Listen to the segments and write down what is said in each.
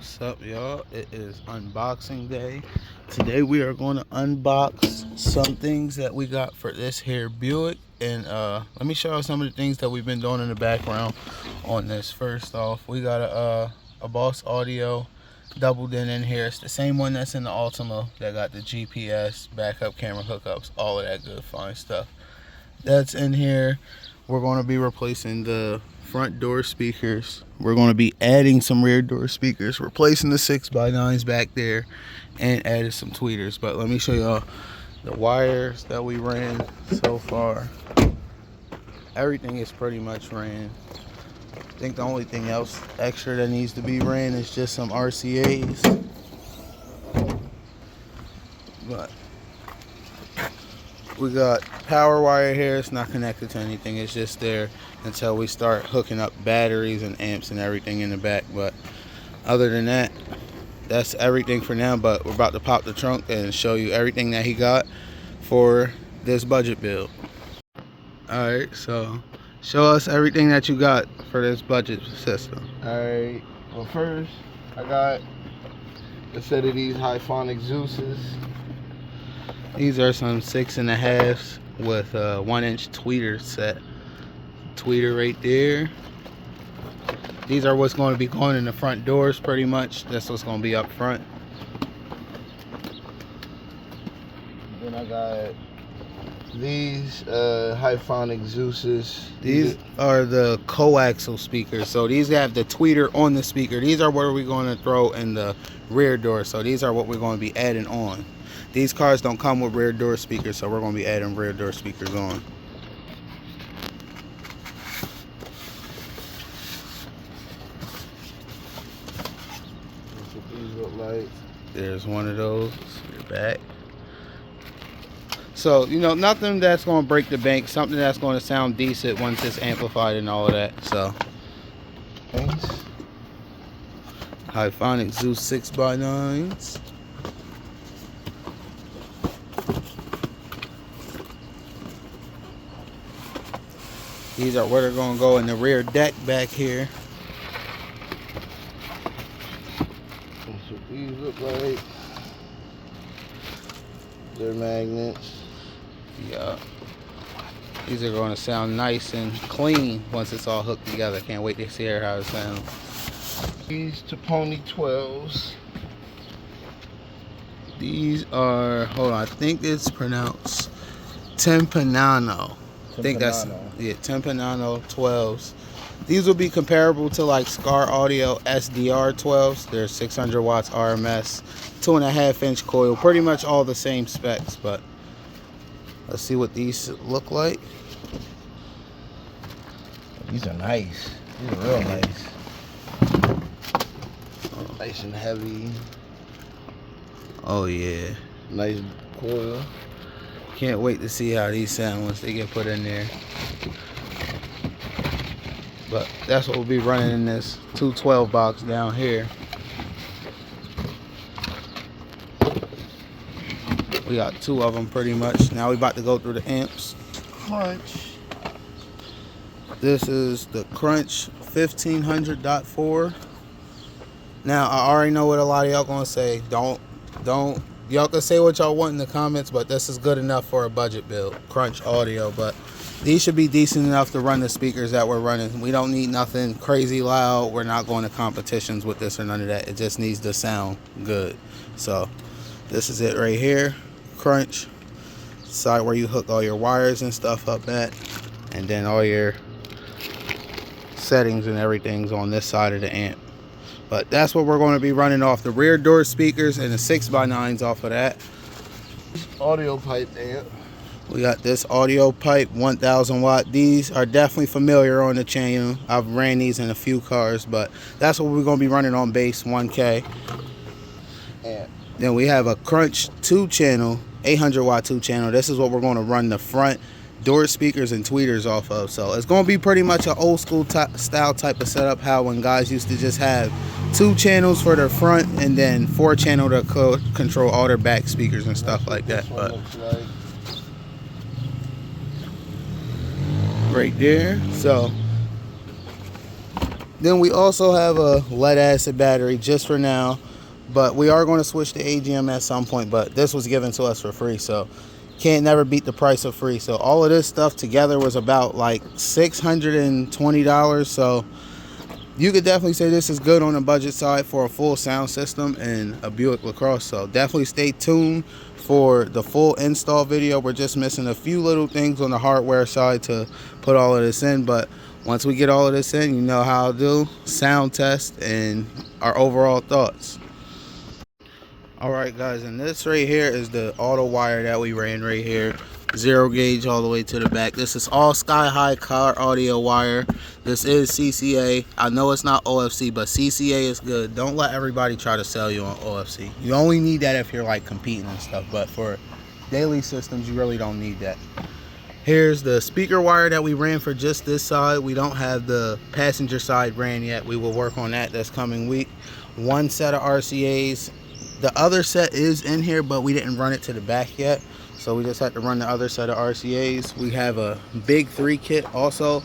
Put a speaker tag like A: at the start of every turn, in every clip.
A: What's up, y'all? It is unboxing day. Today we are going to unbox some things that we got for this here Buick, and let me show you some of the things that we've been doing in the background on this. First off, we got a Boss Audio doubled in here. It's the same one that's in the Altima that got the GPS, backup camera hookups, all of that good fine stuff. That's in here. We're going to be replacing the front door speakers. We're going to be adding some rear door speakers, replacing the 6x9s back there, and added some tweeters. But let me show y'all the wires that we ran so far. Everything is pretty much ran. I think the only thing else extra that needs to be ran is just some RCAs. But we got power wire here. It's not connected to anything. It's just there until we start hooking up batteries and amps and everything in the back. But other than that, that's everything for now. But we're about to pop the trunk and show you everything that he got for this budget build. Alright, so show us everything that you got for this budget system.
B: Alright, well, first I got a set of these Hyphonic Zeus's.
A: These are some 6.5s with a 1-inch tweeter set. Tweeter right there. These are what's going to be going in the front doors pretty much. That's what's going to be up front.
B: Then I got these Hyphonic Zeus's.
A: These are the coaxial speakers. So these have the tweeter on the speaker. These are what we're going to throw in the rear door. So these are what we're going to be adding on. These cars don't come with rear door speakers, so we're going to be adding rear door speakers on.
B: That's what these look like.
A: There's one of those. You're back. So, you know, nothing that's going to break the bank. Something that's going to sound decent once it's amplified and all of that. So,
B: Thanks.
A: Hyphonic Zeus 6x9s. These are where they're going to go in the rear deck back here.
B: That's what these look like. They're magnets.
A: Yeah. These are going to sound nice and clean once it's all hooked together. Can't wait to hear how it sounds.
B: These Taponi 12s.
A: These are, hold on, I think it's pronounced Timpanano. I think that's, yeah, Timpanano 12s. These will be comparable to like Scar Audio SDR 12s. They're 600 watts RMS, 2.5-inch coil, pretty much all the same specs. But let's see what these look like.
B: These are nice. These are real nice. Nice and heavy.
A: Oh yeah,
B: Nice coil.
A: can't wait to see how these sound once they get put in there. But that's what we'll be running in this 212 box down here. We got two of them pretty much. Now we about to go through the amps.
B: Crunch.
A: This is the Crunch 1500.4. Now I already know what a lot of y'all gonna say. Don't y'all can say what y'all want in the comments, but this is good enough for a budget build. Crunch Audio, but these should be decent enough to run the speakers that we're running. We don't need nothing crazy loud. We're not going to competitions with this or none of that. It just needs to sound good. So this is it right here. Crunch. Side where you hook all your wires and stuff up at. And then all your settings and everything's on this side of the amp. But that's what we're going to be running off the rear door speakers and the 6x9s off of that.
B: Audio pipe amp.
A: We got this audio pipe 1000 watt. These are definitely familiar on the channel. I've ran these in a few cars, but that's what we're going to be running on base 1K.
B: Amp.
A: Then we have a Crunch 2 channel, 800 watt 2 channel. This is what we're going to run the front door speakers and tweeters off of. So it's going to be pretty much an old school style type of setup, how when guys used to just have 2 channels for their front and then 4 channel to control all their back speakers and stuff like that. But right there. So Then we also have a lead acid battery just for now, but we are going to switch to AGM at some point, but this was given to us for free, so can't never beat the price of free. So all of this stuff together was about like $620, so you could definitely say this is good on the budget side for a full sound system and a Buick LaCrosse. So definitely stay tuned for the full install video. We're just missing a few little things on the hardware side to put all of this in, but once we get all of this in, you know how I'll do sound test and our overall thoughts. All right, guys, and this right here is the auto wire that we ran right here, 0 gauge all the way to the back. This is all sky high car audio wire. This is CCA. I know it's not OFC, but CCA is good. Don't let everybody try to sell you on OFC. You only need that if you're like competing and stuff, but for daily systems, you really don't need that. Here's the speaker wire that we ran for just this side. We don't have the passenger side ran yet. We will work on that this coming week. One set of RCAs. The other set is in here, but we didn't run it to the back yet, so we just had to run the other set of RCAs. We have a big 3 kit also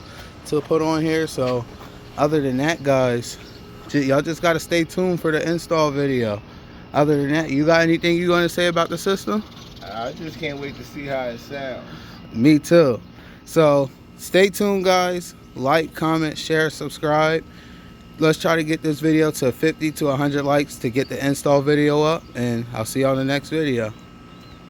A: to put on here. So other than that, guys, y'all just got to stay tuned for the install video. Other than that, you got anything you want to say about the system?
B: I just can't wait to see how it sounds.
A: Me too. So stay tuned, guys. Like, comment, share, subscribe. Let's try to get this video to 50 to 100 likes to get the install video up, and I'll see you on the next video.